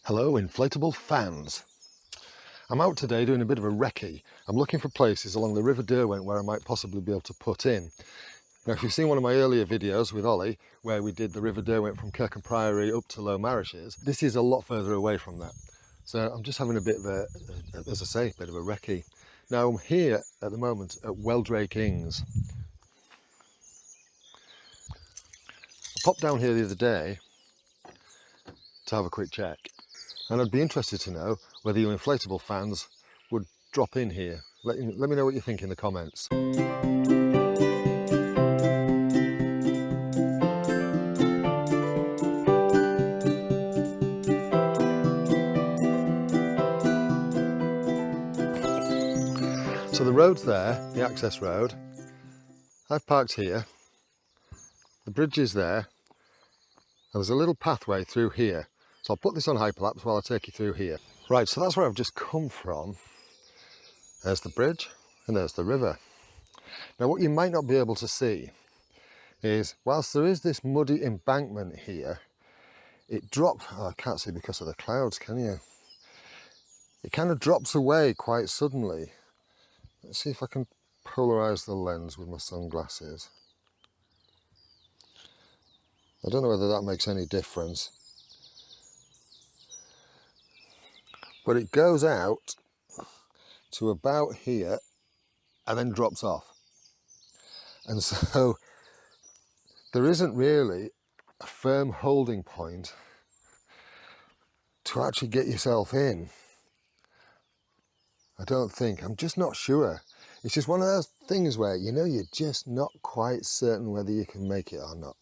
Hello inflatable fans. I'm out today doing a bit of a recce. I'm looking for places along the River Derwent where I might possibly be able to put in. Now if you've seen one of my earlier videos with Ollie where we did the River Derwent from Kirkham Priory up to Low Marishes, this is a lot further away from that. So I'm just having a bit of a, as I say, a bit of a recce. Now I'm here at the moment at Weldrake Ings. I popped down here the other day to have a quick check. And I'd be interested to know whether you inflatable fans would drop in here. Let me know what you think in the comments. So the road's there, the access road. I've parked here. The bridge is there. And there's a little pathway through here. So I'll put this on hyperlapse while I take you through here. Right, so that's where I've just come from. There's the bridge and there's the river. Now what you might not be able to see is, whilst there is this muddy embankment here, it drops, oh, I can't see because of the clouds, can you? It kind of drops away quite suddenly. Let's see if I can polarize the lens with my sunglasses. I don't know whether that makes any difference. But it goes out to about here and then drops off. And so there isn't really a firm holding point to actually get yourself in. I don't think, I'm just not sure. It's just one of those things where, you know, you're just not quite certain whether you can make it or not,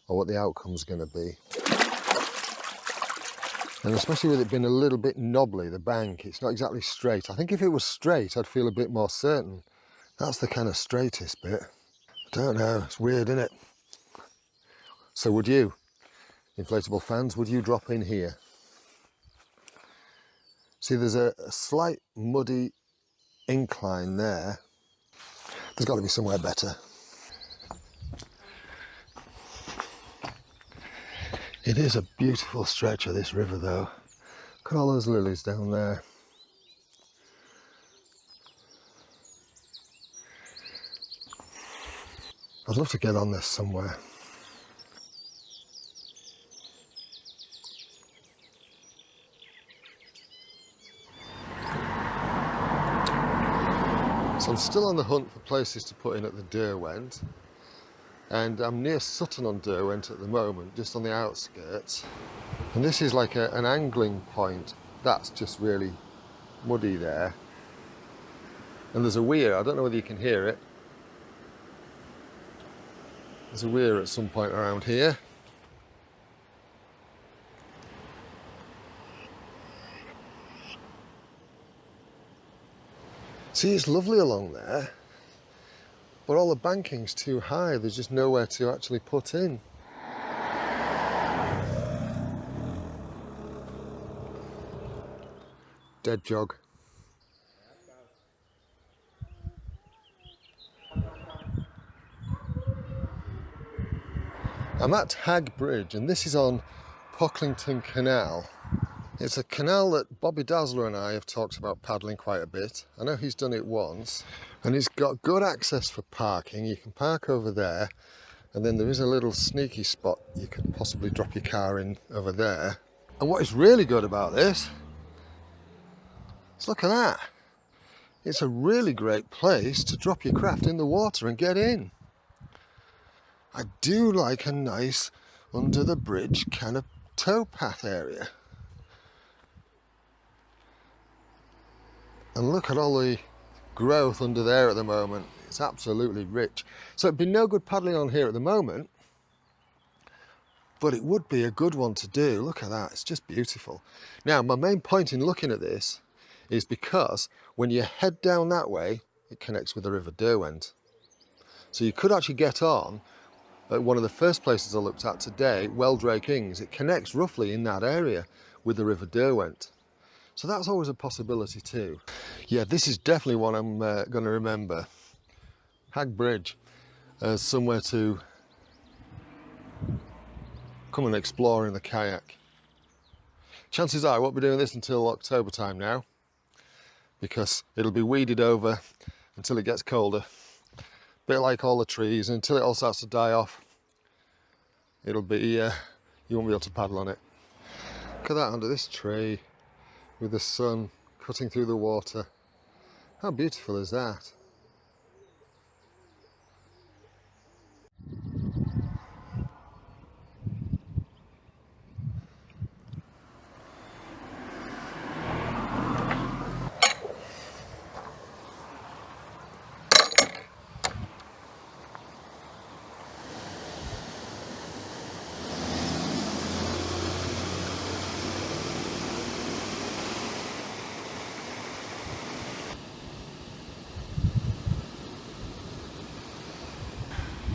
or what the outcome's going to be. And especially with it being a little bit knobbly, the bank, it's not exactly straight. I think if it was straight, I'd feel a bit more certain. That's the kind of straightest bit. I don't know, it's weird, isn't it? So would you, inflatable fans, would you drop in here? See, there's a slight muddy incline there. There's got to be somewhere better. It is a beautiful stretch of this river though. Look at all those lilies down there. I'd love to get on this somewhere. So I'm still on the hunt for places to put in at the Derwent. And I'm near Sutton on Derwent at the moment, just on the outskirts. And this is like an angling point. That's just really muddy there. And there's a weir, I don't know whether you can hear it. There's a weir at some point around here. See, it's lovely along there. But all the banking's too high, there's just nowhere to actually put in. Dead jog. I'm at Hag Bridge and this is on Pocklington Canal. It's a canal that Bobby Dazzler and I have talked about paddling quite a bit. I know he's done it once. And it's got good access for parking. You can park over there. And then there is a little sneaky spot you could possibly drop your car in over there. And what is really good about this is look at that. It's a really great place to drop your craft in the water and get in. I do like a nice under the bridge kind of towpath area. And look at all the growth under there at the moment. It's absolutely rich. So it'd be no good paddling on here at the moment, but it would be a good one to do. Look at that, it's just beautiful. Now, my main point in looking at this is because when you head down that way, it connects with the River Derwent. So you could actually get on at one of the first places I looked at today, Weldrake Ings. It connects roughly in that area with the River Derwent. So that's always a possibility too. Yeah, this is definitely one I'm going to remember. Hag Bridge as somewhere to come and explore in the kayak. Chances are I won't be doing this until October time now, because it'll be weeded over until it gets colder. Bit like all the trees, and until it all starts to die off, it'll be, you won't be able to paddle on it. Look at that under this tree, with the sun cutting through the water. How beautiful is that?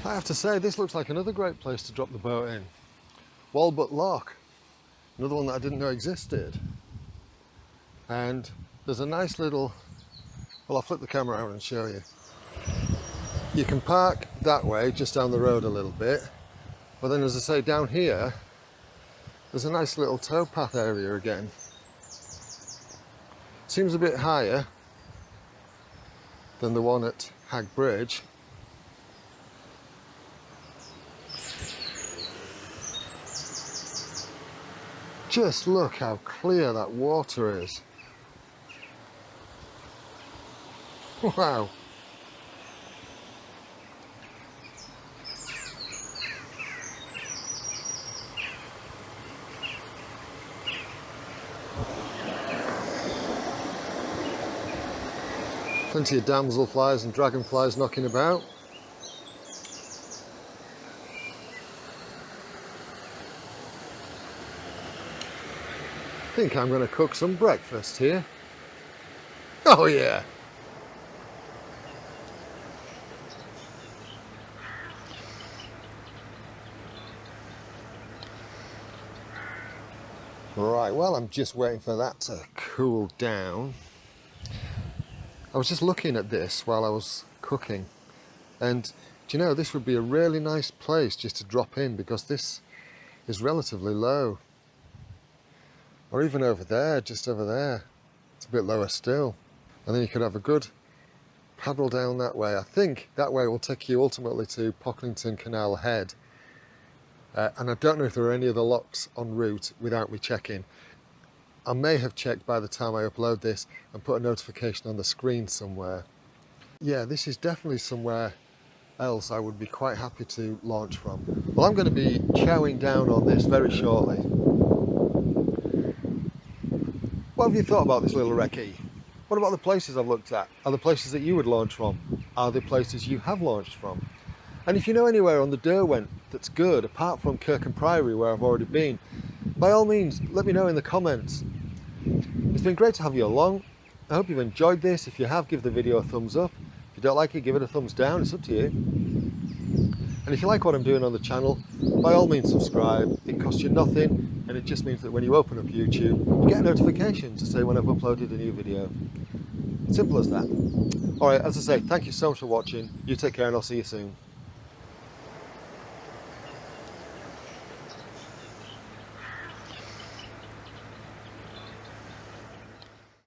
I have to say, this looks like another great place to drop the boat in. Walbut Lock, another one that I didn't know existed. And there's a nice little, well, I'll flip the camera around and show you. You can park that way, just down the road a little bit. But then, as I say, down here, there's a nice little towpath area again. Seems a bit higher than the one at Hag Bridge. Just look how clear that water is. Wow. Plenty of damselflies and dragonflies knocking about. I think I'm going to cook some breakfast here. Oh yeah! Right, well, I'm just waiting for that to cool down. I was just looking at this while I was cooking, and do you know, this would be a really nice place just to drop in, because this is relatively low. Or even over there, just over there. It's a bit lower still. And then you could have a good paddle down that way. I think that way will take you ultimately to Pocklington Canal Head. And I don't know if there are any other locks en route without me checking. I may have checked by the time I upload this and put a notification on the screen somewhere. Yeah, this is definitely somewhere else I would be quite happy to launch from. Well, I'm going to be chowing down on this very shortly. What have you thought about this little recce? What about the places I've looked at? Are the places that you would launch from? Are the places you have launched from? And if you know anywhere on the Derwent that's good, apart from Kirk and Priory where I've already been, by all means, let me know in the comments. It's been great to have you along. I hope you've enjoyed this. If you have, give the video a thumbs up. If you don't like it, give it a thumbs down. It's up to you. And if you like what I'm doing on the channel, by all means subscribe. It costs you nothing. And it just means that when you open up YouTube, you get a notification to say when I've uploaded a new video. Simple as that. Alright, as I say, thank you so much for watching. You take care and I'll see you soon.